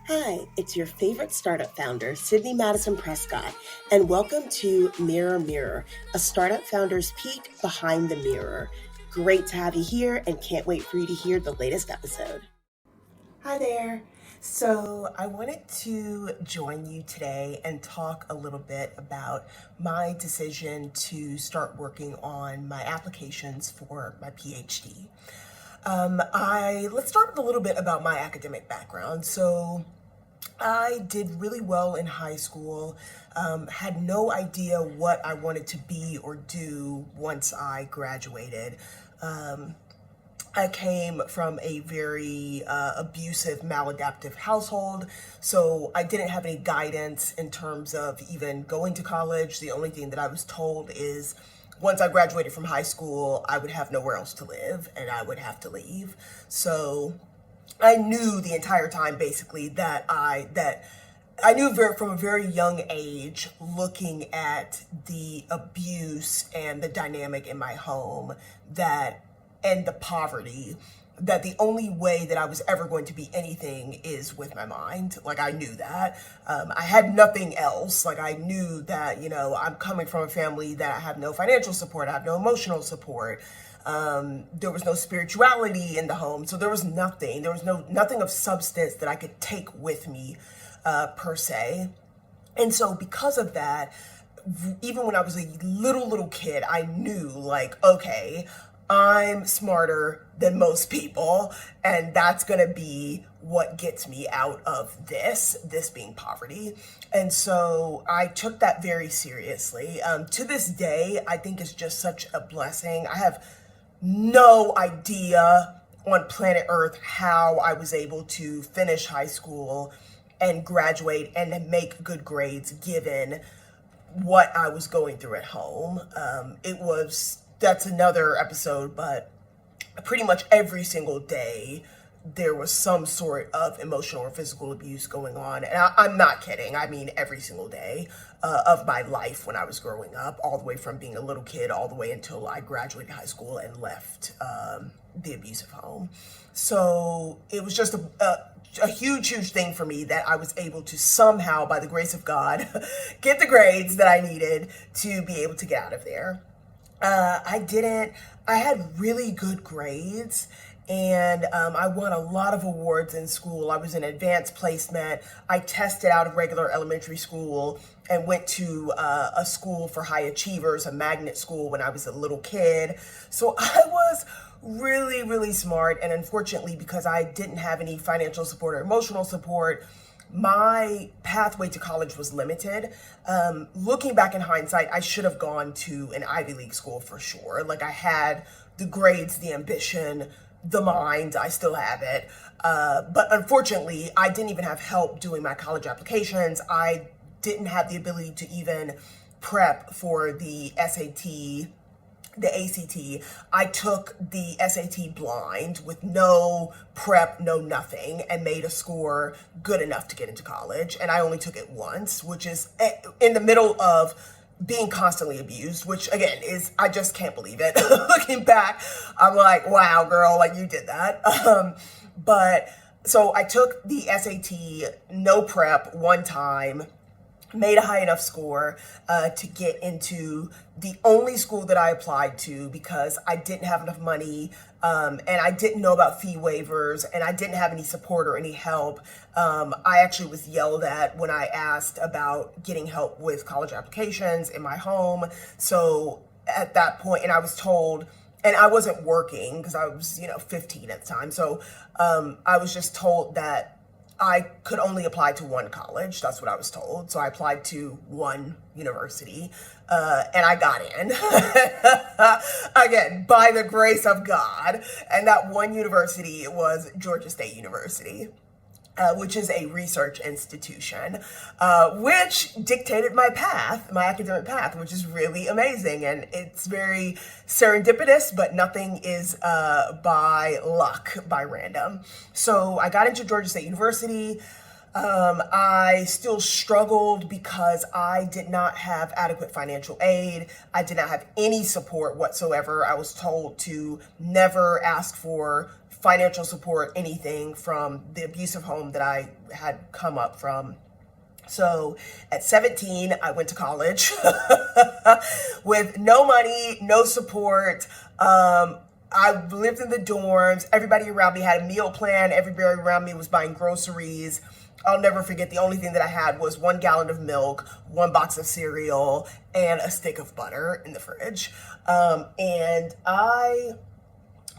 Hi, it's your favorite startup founder, Sidney Madison Prescott, and welcome to Mirror Mirror, a startup founder's peek behind the mirror. Great to have you here and can't wait for you to hear the latest episode. Hi there. So, I wanted to join you today and talk a little bit about my decision to start working on my applications for my PhD. Let's start with a little bit about my academic background. So, I did really well in high school, had no idea what I wanted to be or do once I graduated. Um, I came from a very abusive, maladaptive household, so I didn't have any guidance in terms of even going to college. The only thing that I was told is once I graduated from high school, I would have nowhere else to live and I would have to leave. So I knew the entire time basically that I knew from a very young age, looking at the abuse and the dynamic in my home and the poverty, that the only way that I was ever going to be anything is with my mind. Like, I knew that. I had nothing else. Like, I knew that, I'm coming from a family that I have no financial support, I have no emotional support. There was no spirituality in the home. So there was nothing. There was nothing of substance that I could take with me, per se. And so because of that, even when I was a little kid, I knew, like, okay, I'm smarter than most people, and that's gonna be what gets me out of this being poverty. And so I took that very seriously. To this day, I think it's just such a blessing. I have no idea on planet Earth how I was able to finish high school and graduate and make good grades given what I was going through at home. That's another episode, but pretty much every single day there was some sort of emotional or physical abuse going on. And I'm not kidding. I mean, every single day of my life when I was growing up, all the way from being a little kid all the way until I graduated high school and left the abusive home. So it was just a huge thing for me that I was able to somehow, by the grace of God, get the grades that I needed to be able to get out of there. I had really good grades, and I won a lot of awards in school. I was in advanced placement. I tested out of regular elementary school and went to a school for high achievers, a magnet school, when I was a little kid. So I was really smart, and unfortunately, because I didn't have any financial support or emotional support, my pathway to college was limited. Looking back in hindsight, I should have gone to an Ivy League school for sure. Like, I had the grades, the ambition, the mind, I still have it. But unfortunately, I didn't even have help doing my college applications. I didn't have the ability to even prep for the SAT, the ACT. I took the SAT blind with no prep, no nothing, and made a score good enough to get into college. And I only took it once, which is in the middle of being constantly abused, which again I just can't believe it. Looking back, I'm like, wow, girl, like, you did that. But so I took the SAT, no prep, one time, made a high enough score to get into the only school that I applied to, because I didn't have enough money, and I didn't know about fee waivers, and I didn't have any support or any help. I actually was yelled at when I asked about getting help with college applications in my home. So at that point, and I was told, and I wasn't working because I was, 15 at the time. So I was just told that I could only apply to one college. That's what I was told. So I applied to one university, and I got in. Again, by the grace of God. And that one university was Georgia State University, which is a research institution, which dictated my path, my academic path, which is really amazing. And it's very serendipitous, but nothing is by luck, by random. So I got into Georgia State University. I still struggled because I did not have adequate financial aid. I did not have any support whatsoever. I was told to never ask for financial support, anything from the abusive home that I had come up from. So at 17, I went to college with no money, no support. I lived in the dorms. Everybody around me had a meal plan. Everybody around me was buying groceries. I'll never forget, the only thing that I had was 1 gallon of milk, 1 box of cereal, and a stick of butter in the fridge. And I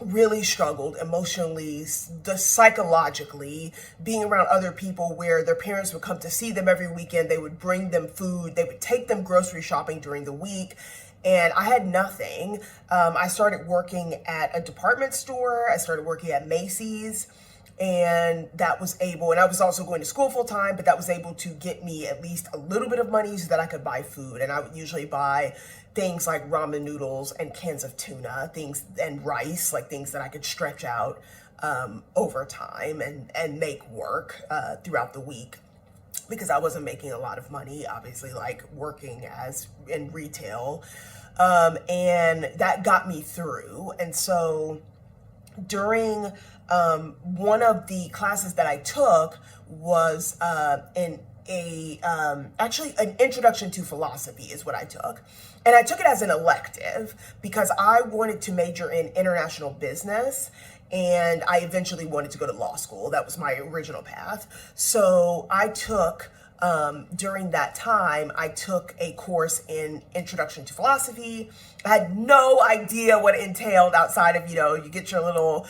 really struggled emotionally, psychologically, being around other people where their parents would come to see them every weekend. They would bring them food. They would take them grocery shopping during the week. And I had nothing. I started working at a department store. I started working at Macy's. And that was able, and I was also going to school full time, but that was able to get me at least a little bit of money so that I could buy food. And I would usually buy things like ramen noodles and cans of tuna, things and rice, like things that I could stretch out over time and make work throughout the week, because I wasn't making a lot of money, obviously, like working as in retail. And that got me through. And so during one of the classes that I took was actually an introduction to philosophy is what I took. And I took it as an elective because I wanted to major in international business, and I eventually wanted to go to law school. That was my original path. So I took, during that time, I took a course in Introduction to Philosophy. I had no idea what it entailed outside of, you get your little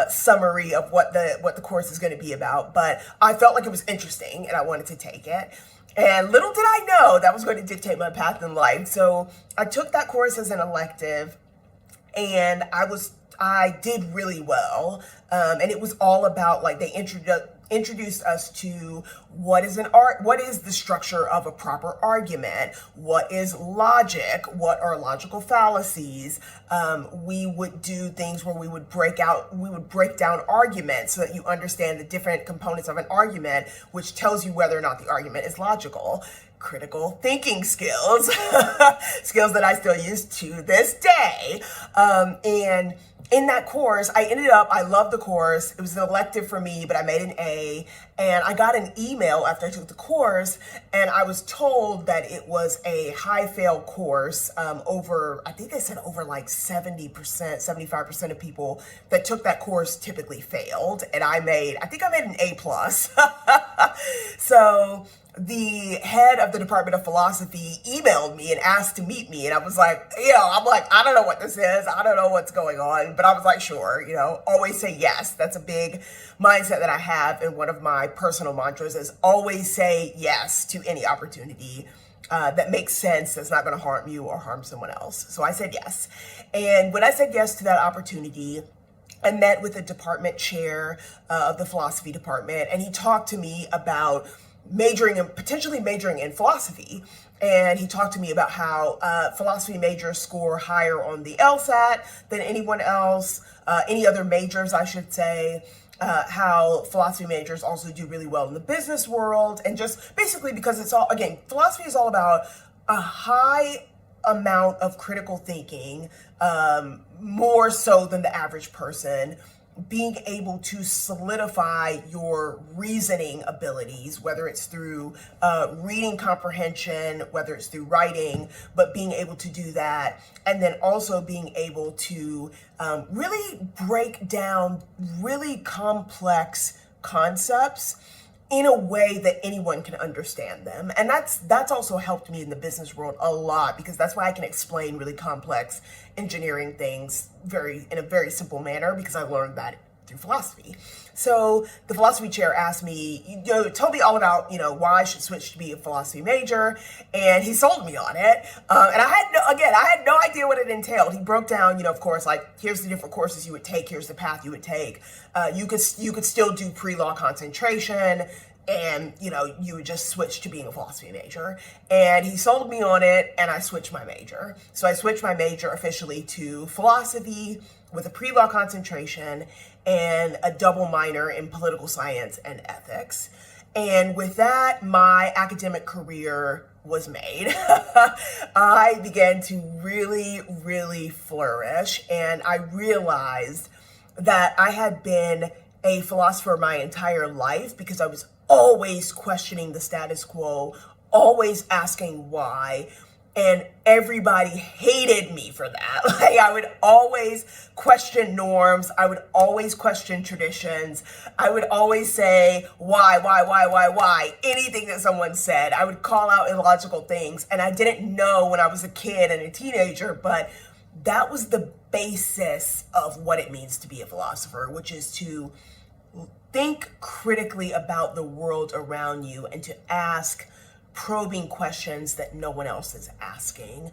summary of what the course is going to be about. But I felt like it was interesting and I wanted to take it. And little did I know that was going to dictate my path in life. So I took that course as an elective, and I did really well. And it was all about, like, they introduced us to what is the structure of a proper argument, what is logic, what are logical fallacies. We would do things where we would break down arguments so that you understand the different components of an argument, which tells you whether or not the argument is logical. Critical thinking skills, skills that I still use to this day. And in that course, I loved the course. It was an elective for me, but I made an A. And I got an email after I took the course, and I was told that it was a high fail course. I think they said over like 70%, 75% of people that took that course typically failed. And I think I made an A plus. So the head of the Department of Philosophy emailed me and asked to meet me. And I was like, I don't know what this is. I don't know what's going on. But I was like, sure, always say yes. That's a big mindset that I have. And one of my personal mantras is always say yes to any opportunity that makes sense, that's not going to harm you or harm someone else. So I said yes. And when I said yes to that opportunity, I met with the department chair of the philosophy department, and he talked to me about potentially majoring in philosophy. And he talked to me about how philosophy majors score higher on the LSAT than anyone else, any other majors, I should say. How philosophy majors also do really well in the business world, and just basically because philosophy is all about a high amount of critical thinking, more so than the average person, being able to solidify your reasoning abilities, whether it's through reading comprehension, whether it's through writing, but being able to do that. And then also being able to really break down really complex concepts in a way that anyone can understand them. And that's also helped me in the business world a lot, because that's why I can explain really complex engineering things in a very simple manner, because I learned that through philosophy. So the philosophy chair asked me, told me all about, why I should switch to be a philosophy major, and he sold me on it. And I had no idea what it entailed. He broke down, of course, like, here's the different courses you would take, here's the path you would take. You could still do pre-law concentration, and, you would just switch to being a philosophy major. And he sold me on it, and I switched my major. So I switched my major officially to philosophy with a pre-law concentration and a double minor in political science and ethics. And with that, my academic career was made. I began to really, really flourish, and I realized that I had been a philosopher my entire life because I was always questioning the status quo, always asking why. And everybody hated me for that. Like, I would always question norms. I would always question traditions. I would always say, why? Anything that someone said. I would call out illogical things. And I didn't know when I was a kid and a teenager, but that was the basis of what it means to be a philosopher, which is to think critically about the world around you and to ask probing questions that no one else is asking.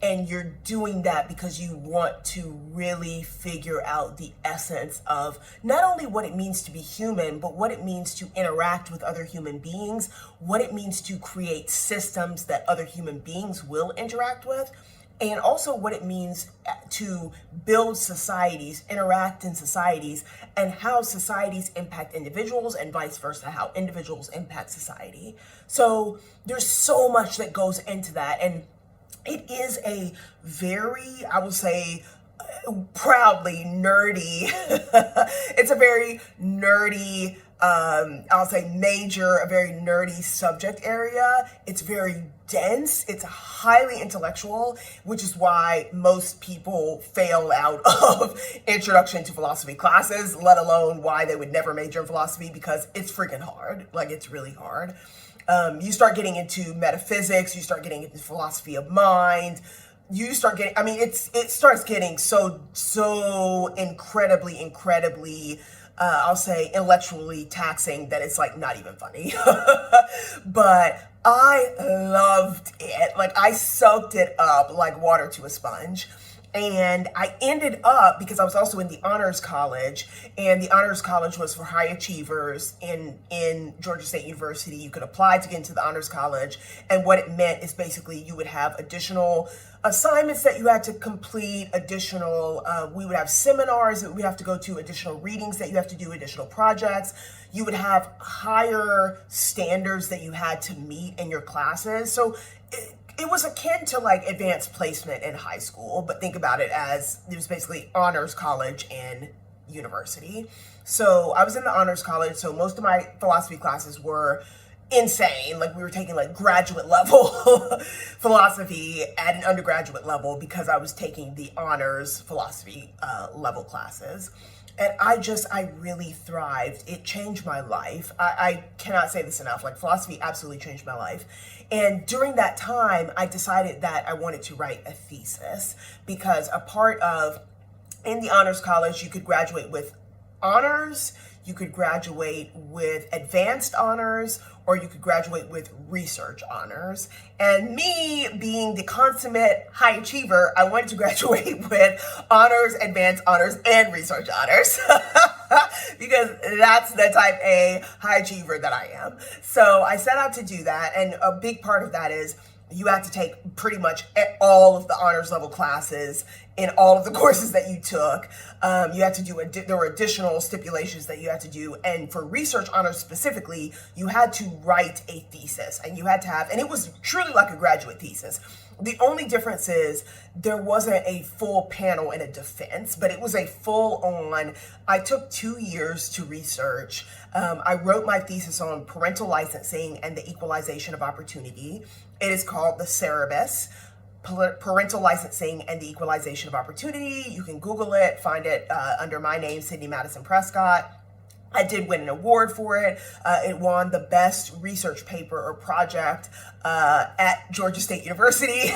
And you're doing that because you want to really figure out the essence of not only what it means to be human, but what it means to interact with other human beings, what it means to create systems that other human beings will interact with, and also what it means to build societies, interact in societies, and how societies impact individuals and vice versa, how individuals impact society. So there's so much that goes into that. And it is a very, I would say, proudly nerdy, it's a very nerdy, I'll say major, a very nerdy subject area. It's very dense. It's highly intellectual, which is why most people fail out of introduction to philosophy classes, let alone why they would never major in philosophy, because it's freaking hard. Like, it's really hard. You start getting into metaphysics, you start getting into philosophy of mind, you start getting, I mean, it starts getting so incredibly, I'll say intellectually taxing that it's like not even funny. But I loved it. Like, I soaked it up like water to a sponge. And I ended up, because I was also in the honors college, and the honors college was for high achievers in Georgia State University. You could apply to get into the honors college. And what it meant is basically you would have additional assignments that you had to complete, we would have seminars that we have to go to, additional readings that you have to do, additional projects. You would have higher standards that you had to meet in your classes. So it was akin to like advanced placement in high school, but think about it as it was basically honors college and university. So I was in the honors college, so most of my philosophy classes were insane. Like, we were taking like graduate level philosophy at an undergraduate level because I was taking the honors philosophy level classes. And I really thrived. It changed my life. I cannot say this enough. Like, philosophy absolutely changed my life. And during that time, I decided that I wanted to write a thesis, because in the honors college, you could graduate with honors, you could graduate with advanced honors, or you could graduate with research honors. And me being the consummate high achiever, I wanted to graduate with honors, advanced honors, and research honors. Because that's the type A high achiever that I am. So I set out to do that. And a big part of that is you have to take pretty much all of the honors level classes in all of the courses that you took. You had to do, there were additional stipulations that you had to do. And for research honors specifically, you had to write a thesis, and you had to have, and it was truly like a graduate thesis. The only difference is there wasn't a full panel and a defense, but it was a full on, I took 2 years to research. I wrote my thesis on parental licensing and the equalization of opportunity. It is called the Cerebus, Parental Licensing and the Equalization of Opportunity. You can Google it, find it under my name, Sidney Madison Prescott. I did win an award for it. It won the best research paper or project at Georgia State University,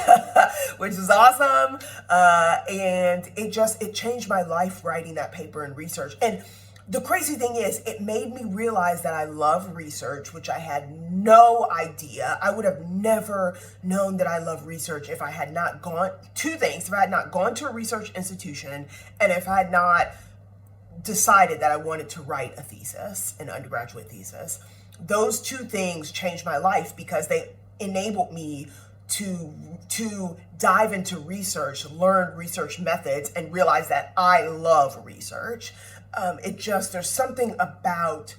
which is awesome. And it changed my life writing that paper and research. And the crazy thing is, it made me realize that I love research, which I had no idea. I would have never known that I love research if I had not gone, two things, if I had not gone to a research institution, and if I had not decided that I wanted to write a thesis, an undergraduate thesis. Those two things changed my life because they enabled me to dive into research, learn research methods, and realize that I love research. There's something about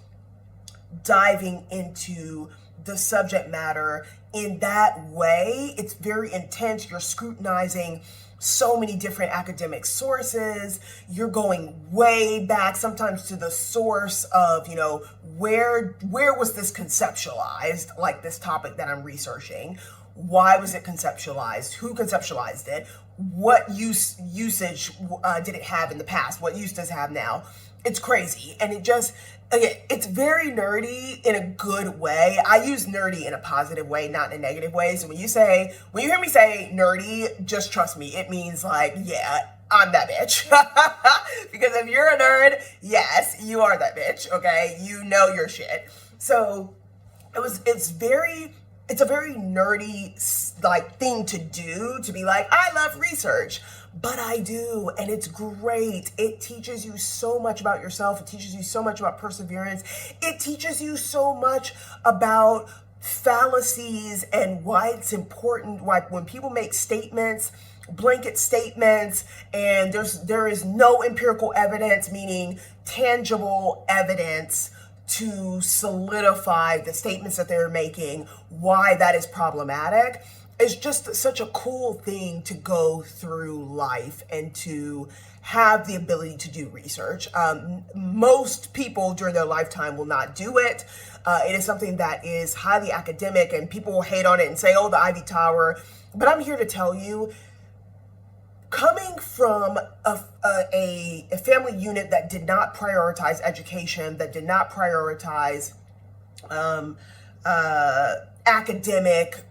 diving into the subject matter in that way. It's very intense. You're scrutinizing so many different academic sources. You're going way back, sometimes to the source of, where was this conceptualized, like this topic that I'm researching? Why was it conceptualized? Who conceptualized it? What usage did it have in the past? What use does it have now? It's crazy. And it's very nerdy in a good way. I use nerdy in a positive way, not in a negative way. So when you hear me say nerdy, just trust me. It means like, yeah, I'm that bitch. Because if you're a nerd, yes, you are that bitch. Okay. You know your shit. So it's a very nerdy like thing to do, to be like, I love research. But I do, and it's great. It teaches you so much about yourself. It teaches you so much about perseverance. It teaches you so much about fallacies and why it's important, why when people make statements, blanket statements, and there is no empirical evidence, meaning tangible evidence to solidify the statements that they're making, why that is problematic. It's just such a cool thing to go through life and to have the ability to do research. Most people during their lifetime will not do it. It is something that is highly academic, and people will hate on it and say, oh, the Ivy Tower. But I'm here to tell you, coming from a family unit that did not prioritize education, that did not prioritize academic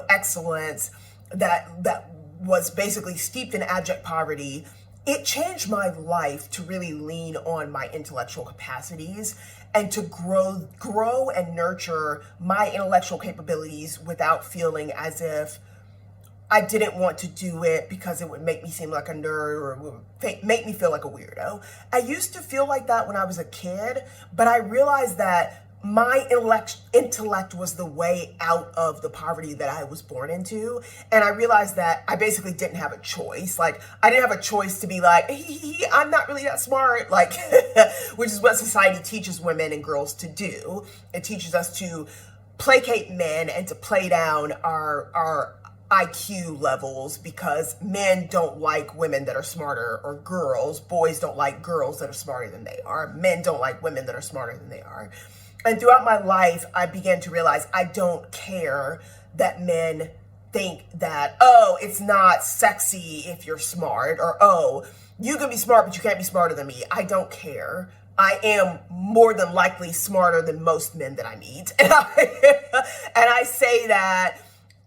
excellence, that was basically steeped in abject poverty, it changed my life to really lean on my intellectual capacities and to grow and nurture my intellectual capabilities without feeling as if I didn't want to do it because it would make me seem like a nerd or it would make me feel like a weirdo. I used to feel like that when I was a kid, but I realized that my intellect was the way out of the poverty that I was born into. And I realized that I basically didn't have a choice. Like, I didn't have a choice to be like, I'm not really that smart, like, which is what society teaches women and girls to do. It teaches us to placate men and to play down our IQ levels because men don't like women that are smarter, or boys don't like girls that are smarter than they are. Men don't like women that are smarter than they are. And throughout my life, I began to realize I don't care that men think that, oh, it's not sexy if you're smart, or, oh, you can be smart, but you can't be smarter than me. I don't care. I am more than likely smarter than most men that I meet. And I say that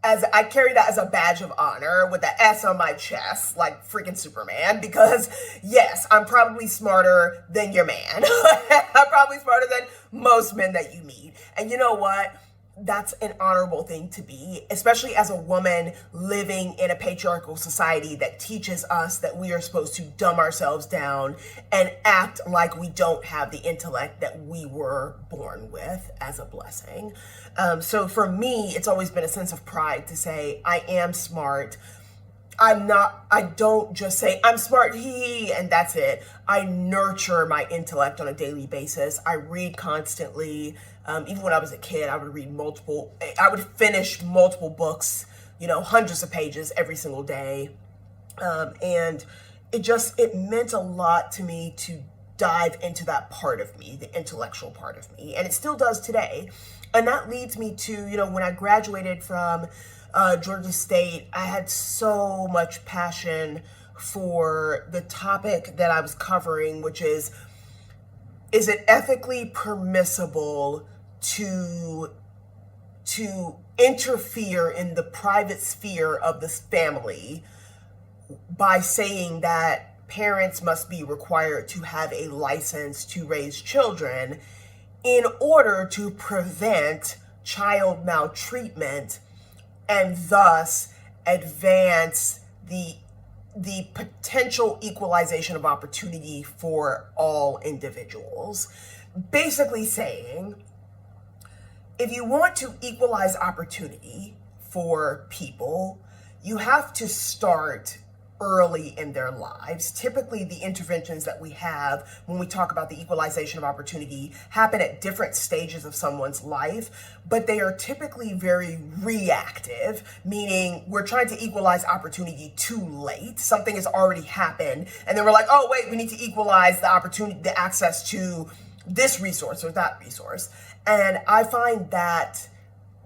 I carry that as a badge of honor with the S on my chest, like freaking Superman, because yes, I'm probably smarter than your man. I'm probably smarter than most men that you meet. And you know what? That's an honorable thing to be, especially as a woman living in a patriarchal society that teaches us that we are supposed to dumb ourselves down and act like we don't have the intellect that we were born with as a blessing. So for me, it's always been a sense of pride to say, I am smart. I don't just say, I'm smart, and that's it. I nurture my intellect on a daily basis. I read constantly. Even when I was a kid, I would finish multiple books, hundreds of pages every single day. And it meant a lot to me to dive into that part of me, the intellectual part of me. And it still does today. And that leads me to, when I graduated from Georgia State, I had so much passion for the topic that I was covering, which is it ethically permissible to interfere in the private sphere of this family by saying that parents must be required to have a license to raise children in order to prevent child maltreatment and thus advance the potential equalization of opportunity for all individuals. Basically saying, if you want to equalize opportunity for people, you have to start early in their lives. Typically, the interventions that we have when we talk about the equalization of opportunity happen at different stages of someone's life, but they are typically very reactive, meaning we're trying to equalize opportunity too late. Something has already happened, and then we're like, oh, wait, we need to equalize the opportunity, the access to this resource or that resource. And I find that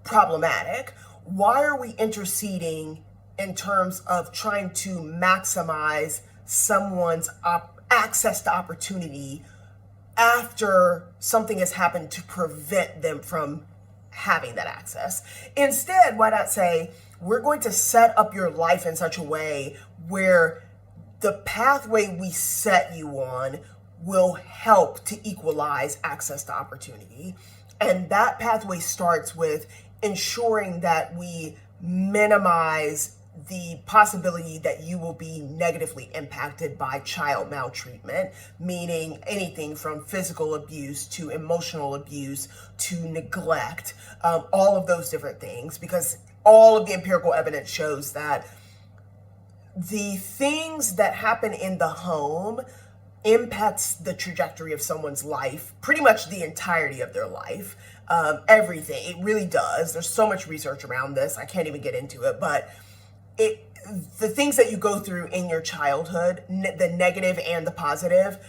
problematic. Why are we interceding in terms of trying to maximize someone's access to opportunity after something has happened to prevent them from having that access? Instead, why not say, we're going to set up your life in such a way where the pathway we set you on will help to equalize access to opportunity. And that pathway starts with ensuring that we minimize the possibility that you will be negatively impacted by child maltreatment, meaning anything from physical abuse to emotional abuse to neglect, all of those different things, because all of the empirical evidence shows that the things that happen in the home impacts the trajectory of someone's life, pretty much the entirety of their life. Everything, it really does. There's so much research around this. I can't even get into it, but the things that you go through in your childhood, the negative and the positive,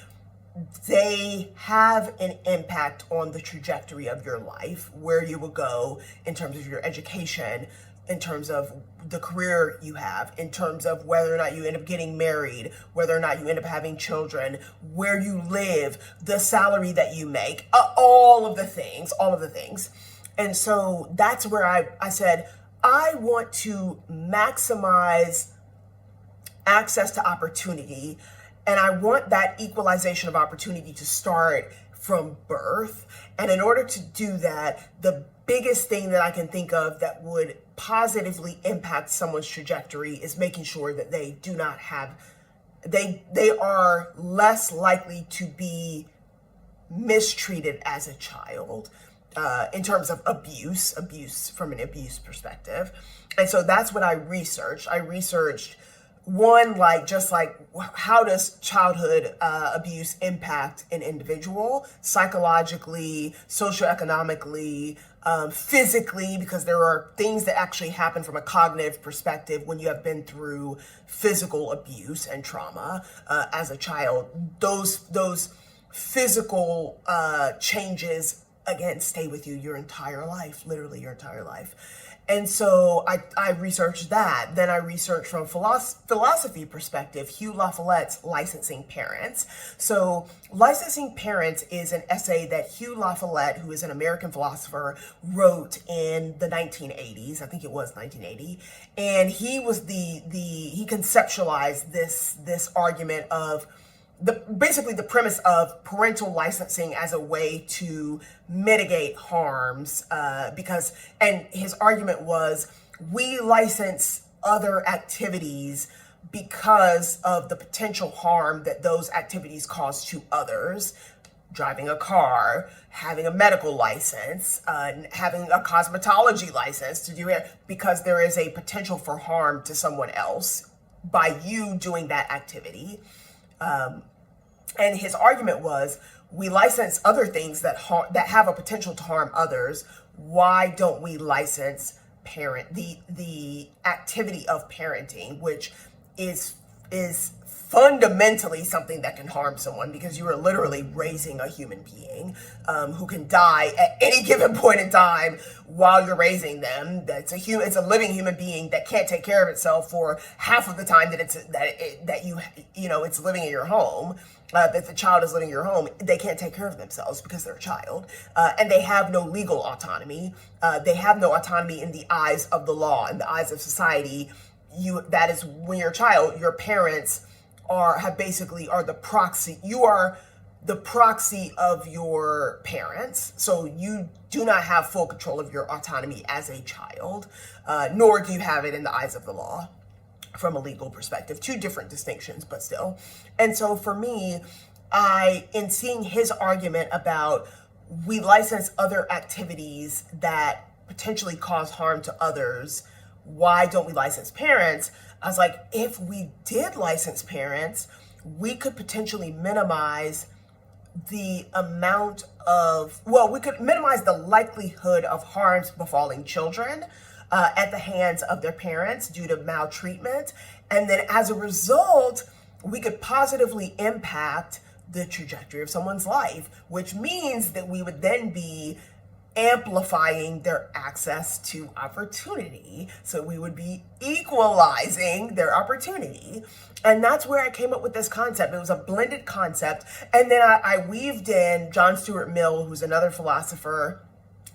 they have an impact on the trajectory of your life, where you will go in terms of your education, in terms of the career you have, in terms of whether or not you end up getting married, whether or not you end up having children, where you live, the salary that you make, all of the things. And so that's where I said, I want to maximize access to opportunity, and I want that equalization of opportunity to start from birth. And in order to do that, the biggest thing that I can think of that would positively impact someone's trajectory is making sure that they do not have, they are less likely to be mistreated as a child, in terms of abuse from an abuse perspective. And so that's what I researched. I researched one, just how does childhood abuse impact an individual psychologically, socioeconomically, physically, because there are things that actually happen from a cognitive perspective when you have been through physical abuse and trauma as a child. Those physical changes, again, stay with you your entire life, literally your entire life. And so I researched that. Then I researched from philosophy perspective, Hugh LaFollетte's Licensing Parents. So Licensing Parents is an essay that Hugh LaFollette, who is an American philosopher, wrote in the 1980s. I think it was 1980. And he was he conceptualized this argument of basically the premise of parental licensing as a way to mitigate harms, and his argument was, we license other activities because of the potential harm that those activities cause to others. Driving a car, having a medical license, having a cosmetology license to do it, because there is a potential for harm to someone else by you doing that activity. And his argument was, we license other things that have a potential to harm others. Why don't we license the activity of parenting, which is fundamentally something that can harm someone, because you are literally raising a human being who can die at any given point in time while you're raising them. It's a living human being that can't take care of itself for half of the time that it's living in your home. That the child is living in your home, they can't take care of themselves because they're a child, and they have no legal autonomy. They have no autonomy in the eyes of the law, in the eyes of society. That is, when you're a child, your parents are the proxy. You are the proxy of your parents, so you do not have full control of your autonomy as a child, nor do you have it in the eyes of the law. From a legal perspective, two different distinctions, but still. And so for me, in seeing his argument about, we license other activities that potentially cause harm to others, why don't we license parents? I was like, if we did license parents, we could potentially minimize the amount of, well, we could minimize the likelihood of harms befalling children at the hands of their parents due to maltreatment. And then as a result, we could positively impact the trajectory of someone's life, which means that we would then be amplifying their access to opportunity. So we would be equalizing their opportunity. And that's where I came up with this concept. It was a blended concept. And then I weaved in John Stuart Mill, who's another philosopher,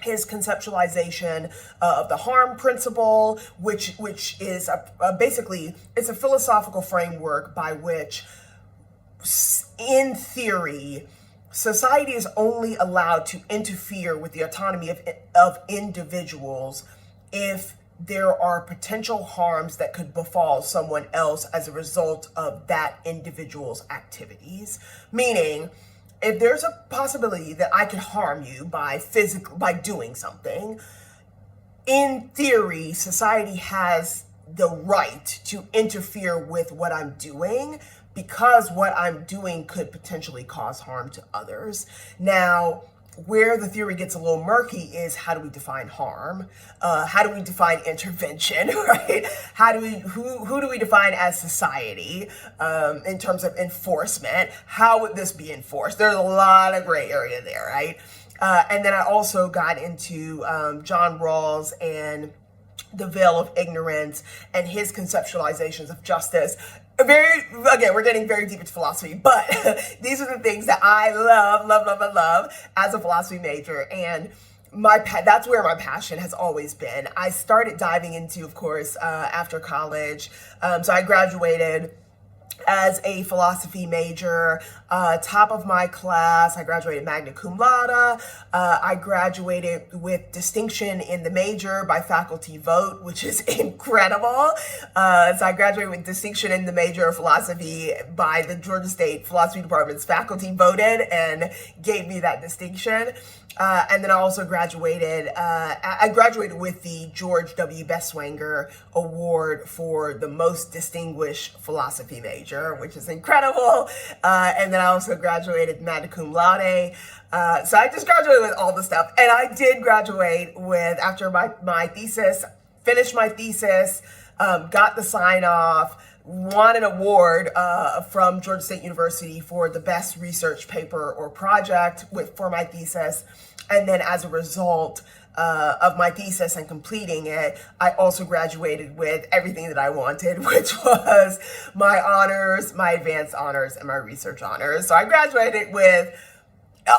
his conceptualization of the harm principle, which is basically, it's a philosophical framework by which, in theory, society is only allowed to interfere with the autonomy of individuals if there are potential harms that could befall someone else as a result of that individual's activities. Meaning, if there's a possibility that I could harm you by doing something, in theory, society has the right to interfere with what I'm doing, because what I'm doing could potentially cause harm to others. Now, where the theory gets a little murky is, how do we define harm? How do we define intervention, right? Who do we define as society in terms of enforcement? How would this be enforced? There's a lot of gray area there, right? And then I also got into John Rawls and the veil of ignorance and his conceptualizations of justice. Again, we're getting very deep into philosophy, but these are the things that I love as a philosophy major. And that's where my passion has always been. I started diving into, of course, after college. So I graduated as a philosophy major, top of my class. I graduated magna cum laude. I graduated with distinction in the major by faculty vote, which is incredible. So I graduated with distinction in the major of philosophy by the Georgia State Philosophy Department's faculty voted and gave me that distinction. And then I also graduated, I graduated with the George W. Beswanger Award for the most distinguished philosophy major, which is incredible. And then I also graduated magna cum laude. So I just graduated with all the stuff. And I did graduate with, after my thesis, finished my thesis, got the sign off, won an award from Georgia State University for the best research paper or project for my thesis. And then as a result of my thesis and completing it, I also graduated with everything that I wanted, which was my honors, my advanced honors, and my research honors. So I graduated with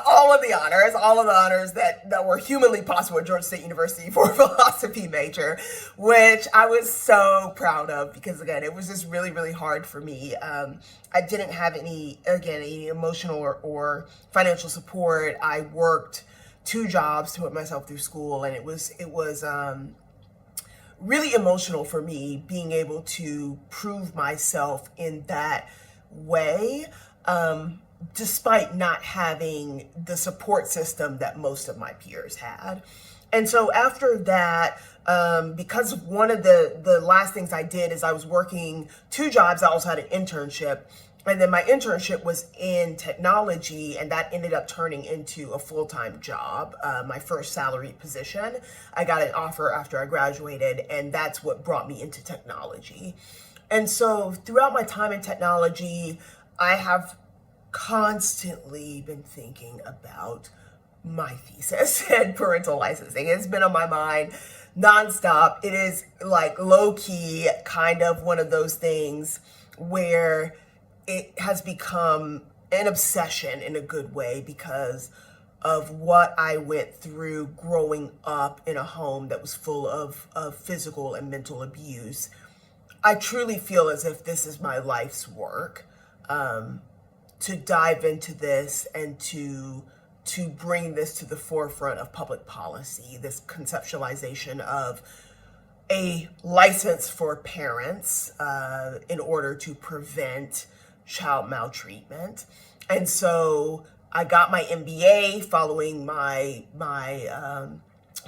all of the honors that were humanly possible at Georgia State University for a philosophy major, which I was so proud of, because again, it was just really, really hard for me. I didn't have any emotional or financial support. I worked 2 jobs to put myself through school, and it was really emotional for me being able to prove myself in that way. Despite not having the support system that most of my peers had. And so after that, because one of the last things I did is I was working 2 jobs. I also had an internship. And then my internship was in technology, and that ended up turning into a full-time job, my first salaried position. I got an offer after I graduated, and that's what brought me into technology. And so throughout my time in technology, I have constantly been thinking about my thesis and parental licensing. It's been on my mind nonstop. It is like low-key kind of one of those things where it has become an obsession in a good way because of what I went through growing up in a home that was full of physical and mental abuse. I truly feel as if this is my life's work. To dive into this and to bring this to the forefront of public policy, this conceptualization of a license for parents in order to prevent child maltreatment. And so I got my MBA following my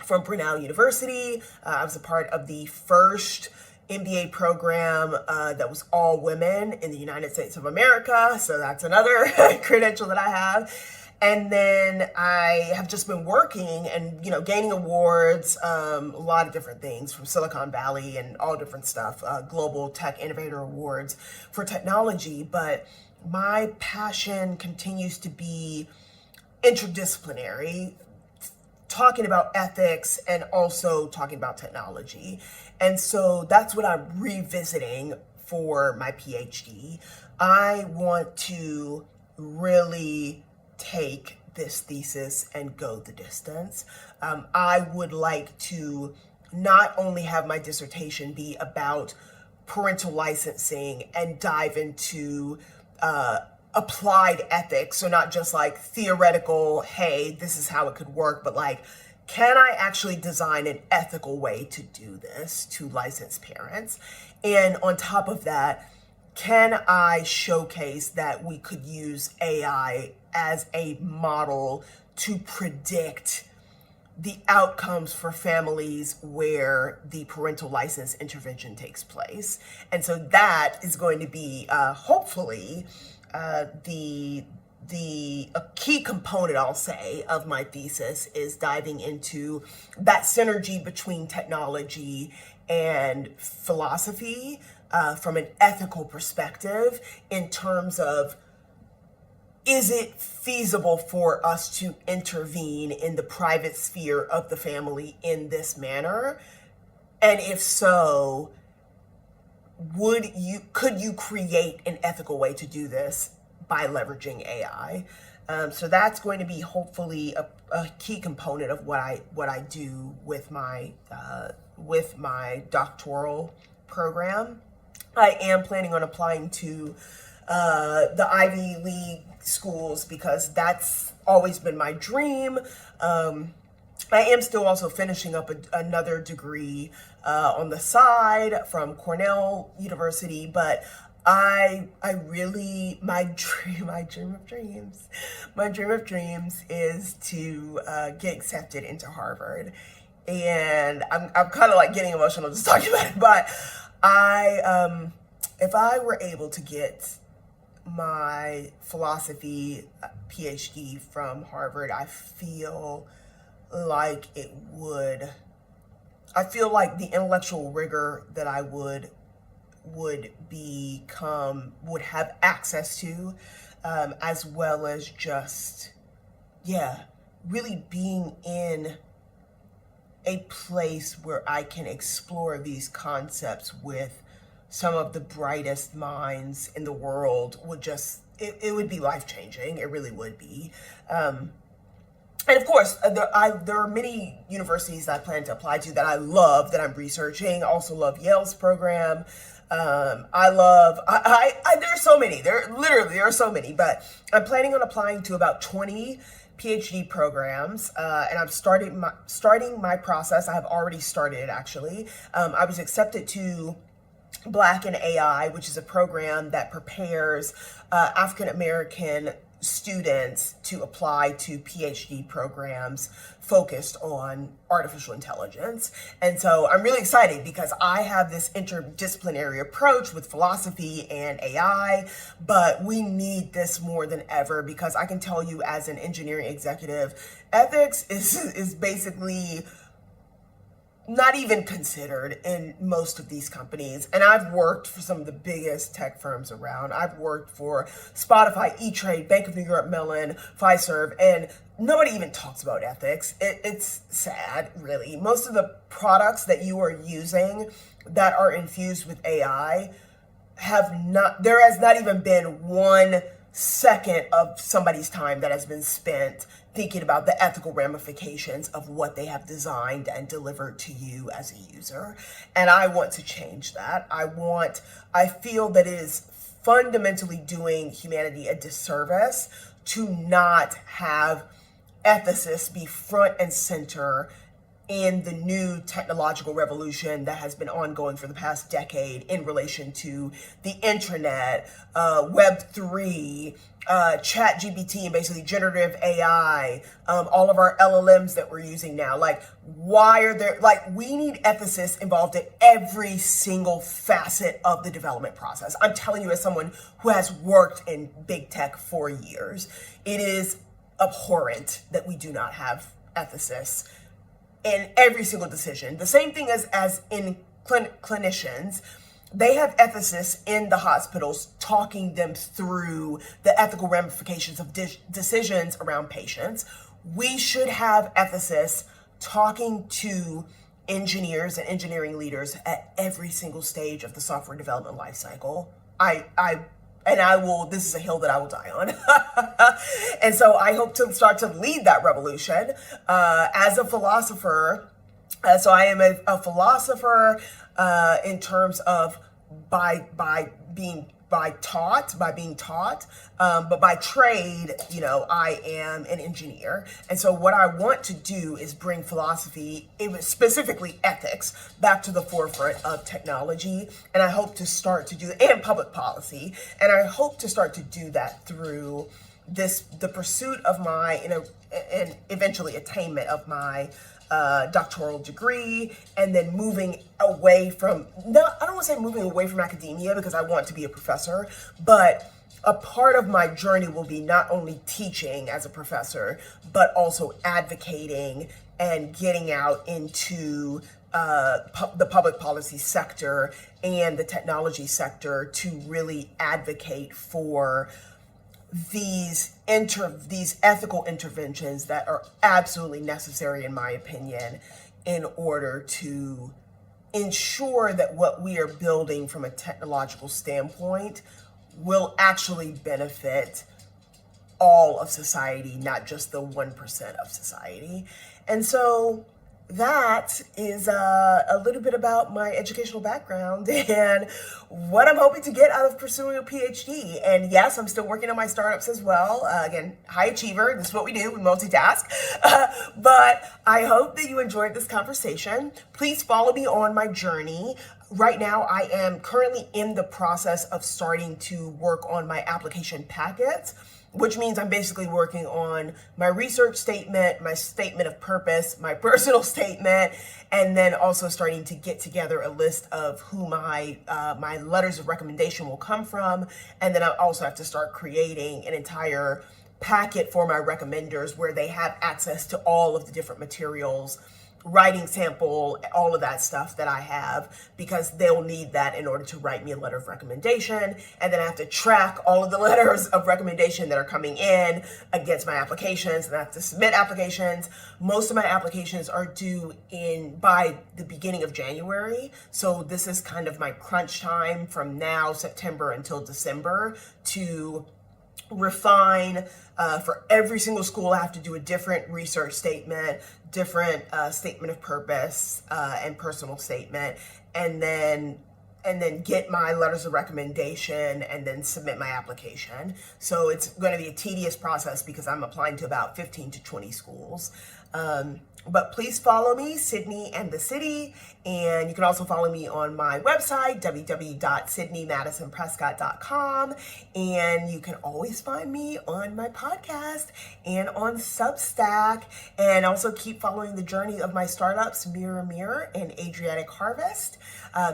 from Brunel University. I was a part of the first MBA program that was all women in the United States of America. So that's another credential that I have. And then I have just been working and, gaining awards, a lot of different things from Silicon Valley and all different stuff, Global Tech Innovator Awards for technology. But my passion continues to be interdisciplinary, talking about ethics and also talking about technology. And so that's what I'm revisiting for my PhD. I want to really take this thesis and go the distance. I would like to not only have my dissertation be about parental licensing and dive into applied ethics, so not just like theoretical, hey, this is how it could work, but like, can I actually design an ethical way to do this to license parents? And on top of that, can I showcase that we could use AI as a model to predict the outcomes for families where the parental license intervention takes place? And so that is going to be hopefully a key component, I'll say, of my thesis is diving into that synergy between technology and philosophy from an ethical perspective, in terms of, is it feasible for us to intervene in the private sphere of the family in this manner? And if so, could you create an ethical way to do this by leveraging AI? So that's going to be hopefully a key component of what I do with my doctoral program. I am planning on applying to the Ivy League schools because that's always been my dream. I am still also finishing up another degree on the side from Cornell University, but I really, my dream of dreams is to get accepted into Harvard. And I'm kind of like getting emotional just talking about it, but if I were able to get my philosophy PhD from Harvard, I feel like the intellectual rigor that I would have access to, as well as just, really being in a place where I can explore these concepts with some of the brightest minds in the world it would be life-changing. It really would be. And of course, there are many universities that I plan to apply to that I love, that I'm researching. I also love Yale's program. There are so many. There are so many, but I'm planning on applying to about 20 PhD programs, and I'm starting my process. I have already started it, actually. I was accepted to Black in AI, which is a program that prepares African American students to apply to PhD programs focused on artificial intelligence. And so I'm really excited because I have this interdisciplinary approach with philosophy and AI, but we need this more than ever, because I can tell you, as an engineering executive, ethics is basically not even considered in most of these companies. And I've worked for some of the biggest tech firms around. I've worked for Spotify, E-Trade, Bank of New York Mellon, Fiserv, and nobody even talks about ethics. It's sad, really. Most of the products that you are using that are infused with AI there has not even been 1 second of somebody's time that has been spent thinking about the ethical ramifications of what they have designed and delivered to you as a user. And I want to change that. I feel that it is fundamentally doing humanity a disservice to not have ethicists be front and center in the new technological revolution that has been ongoing for the past decade in relation to the internet, Web3, chat GPT, and basically generative AI, all of our LLMs that we're using now. Like, why are there, like, we need ethicists involved in every single facet of the development process. I'm telling you, as someone who has worked in big tech for years, it is abhorrent that we do not have ethicists in every single decision. The same thing as in clinicians. They have ethicists in the hospitals talking them through the ethical ramifications of decisions around patients. We should have ethicists talking to engineers and engineering leaders at every single stage of the software development lifecycle. This is a hill that I will die on. And so I hope to start to lead that revolution as a philosopher. So I am a philosopher in terms of by being taught, but by trade, I am an engineer. And so what I want to do is bring philosophy, specifically ethics, back to the forefront of technology. And I hope to start to do, and public policy. And I hope to start to do that through the pursuit of and eventually attainment of my doctoral degree, and then moving away from, I don't want to say moving away from academia because I want to be a professor, but a part of my journey will be not only teaching as a professor, but also advocating and getting out into the public policy sector and the technology sector to really advocate for these ethical interventions that are absolutely necessary, in my opinion, in order to ensure that what we are building from a technological standpoint will actually benefit all of society, not just the 1% of society. And so that is a little bit about my educational background and what I'm hoping to get out of pursuing a PhD. And yes, I'm still working on my startups as well. Again, high achiever, this is what we do, we multitask. But I hope that you enjoyed this conversation. Please follow me on my journey. Right now, I am currently in the process of starting to work on my application packets, which means I'm basically working on my research statement, my statement of purpose, my personal statement, and then also starting to get together a list of who my letters of recommendation will come from. And then I also have to start creating an entire packet for my recommenders where they have access to all of the different materials, writing sample, all of that stuff that I have, because they'll need that in order to write me a letter of recommendation. And then I have to track all of the letters of recommendation that are coming in against my applications, and I have to submit applications. Most of my applications are due by the beginning of January. So this is kind of my crunch time from now, September, until December, to refine. For every single school, I have to do a different research statement, different statement of purpose, and personal statement, and then get my letters of recommendation and then submit my application. So it's going to be a tedious process because I'm applying to about 15 to 20 schools. But please follow me, Sidney and the City. And you can also follow me on my website, www.sidneymadisonprescott.com. And you can always find me on my podcast and on Substack. And also keep following the journey of my startups, Mirror and Adriatic Harvest.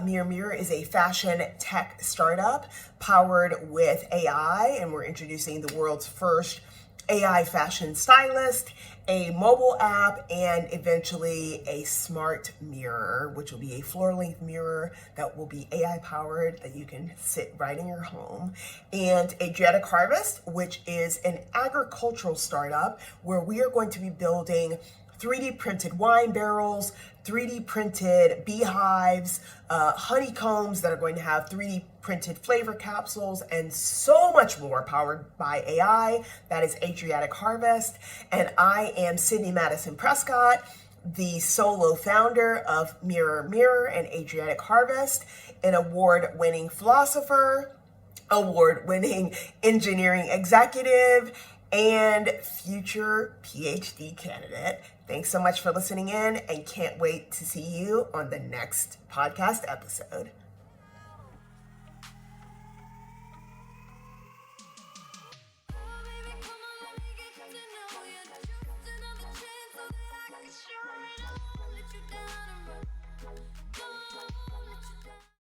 Mirror is a fashion tech startup powered with AI. And we're introducing the world's first AI fashion stylist, a mobile app, and eventually a smart mirror, which will be a floor-length mirror that will be AI powered, that you can sit right in your home. And Adriatic Harvest, which is an agricultural startup where we are going to be building 3D printed wine barrels, 3D printed beehives, honeycombs that are going to have 3D printed flavor capsules, and so much more powered by AI. That is Adriatic Harvest. And I am Sidney Madison Prescott, the solo founder of Mirror and Adriatic Harvest, an award-winning philosopher, award-winning engineering executive, and future PhD candidate. Thanks so much for listening in, and can't wait to see you on the next podcast episode.